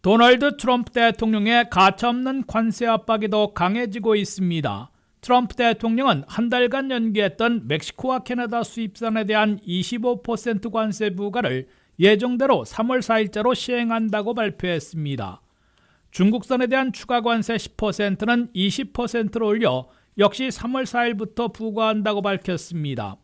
도널드 트럼프 대통령의 가차없는 관세 압박이 더 강해지고 있습니다. 트럼프 대통령은 한 달간 연기했던 멕시코와 캐나다 수입산에 대한 25% 관세 부과를 예정대로 3월 4일자로 시행한다고 발표했습니다. 중국산에 대한 추가 관세 10%는 20%로 올려 역시 3월 4일부터 부과한다고 밝혔습니다.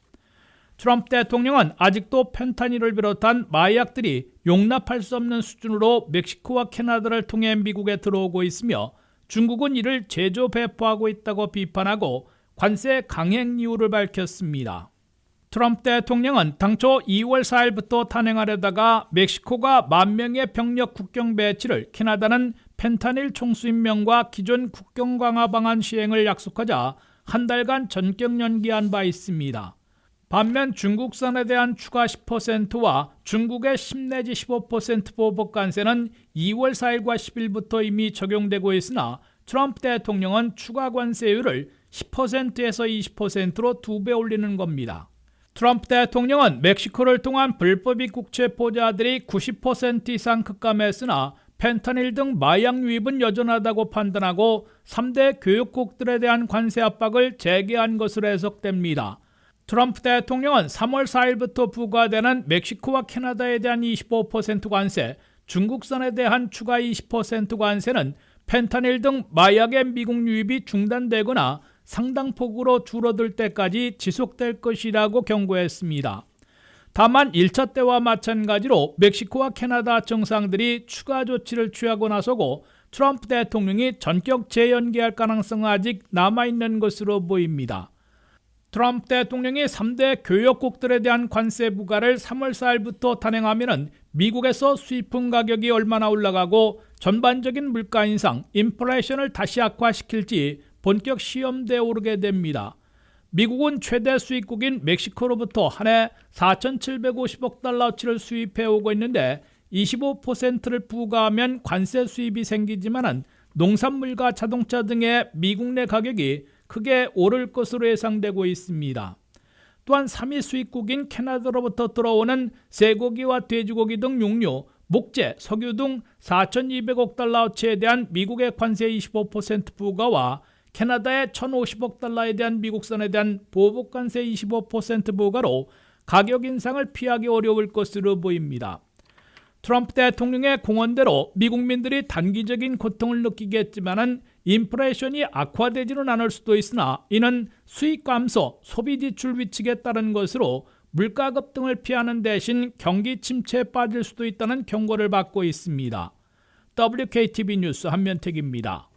트럼프 대통령은 아직도 펜타닐을 비롯한 마약들이 용납할 수 없는 수준으로 멕시코와 캐나다를 통해 미국에 들어오고 있으며 중국은 이를 제조 배포하고 있다고 비판하고 관세 강행 이유를 밝혔습니다. 트럼프 대통령은 당초 2월 4일부터 단행하려다가 멕시코가 10,000명의 병력 국경 배치를, 캐나다는 펜타닐 총수입명과 기존 국경 강화 방안 시행을 약속하자 한 달간 전격 연기한 바 있습니다. 반면 중국산에 대한 추가 10%와 중국의 10 내지 15% 보복 관세는 2월 4일과 10일부터 이미 적용되고 있으나 트럼프 대통령은 추가 관세율을 10%에서 20%로 2배 올리는 겁니다. 트럼프 대통령은 멕시코를 통한 불법 입국 체포자들이 90% 이상 급감했으나 펜타닐 등 마약 유입은 여전하다고 판단하고 3대 교역국들에 대한 관세 압박을 재개한 것으로 해석됩니다. 트럼프 대통령은 3월 4일부터 부과되는 멕시코와 캐나다에 대한 25% 관세, 중국산에 대한 추가 20% 관세는 펜타닐 등 마약의 미국 유입이 중단되거나 상당폭으로 줄어들 때까지 지속될 것이라고 경고했습니다. 다만 1차 때와 마찬가지로 멕시코와 캐나다 정상들이 추가 조치를 취하고 나서고 트럼프 대통령이 전격 재연기할 가능성은 아직 남아있는 것으로 보입니다. 트럼프 대통령이 3대 교역국들에 대한 관세 부과를 3월 4일부터 단행하면 미국에서 수입품 가격이 얼마나 올라가고 전반적인 물가 인상, 인플레이션을 다시 악화시킬지 본격 시험대에 오르게 됩니다. 미국은 최대 수입국인 멕시코로부터 한 해 4,750억 달러치를 수입해오고 있는데 25%를 부과하면 관세 수입이 생기지만 농산물과 자동차 등의 미국 내 가격이 크게 오를 것으로 예상되고 있습니다. 또한 3위 수입국인 캐나다로부터 들어오는 쇠고기와 돼지고기 등 육류, 목재, 석유 등 4,200억 달러어치에 대한 미국의 관세 25% 부과와 캐나다의 1,050억 달러에 대한 미국산에 대한 보복 관세 25% 부과로 가격 인상을 피하기 어려울 것으로 보입니다. 트럼프 대통령의 공언대로 미국민들이 단기적인 고통을 느끼겠지만은 인플레이션이 악화되지는 않을 수도 있으나 이는 수익 감소, 소비 지출 위축에 따른 것으로 물가 급등을 피하는 대신 경기 침체에 빠질 수도 있다는 경고를 받고 있습니다. WKTV 뉴스 한면택입니다.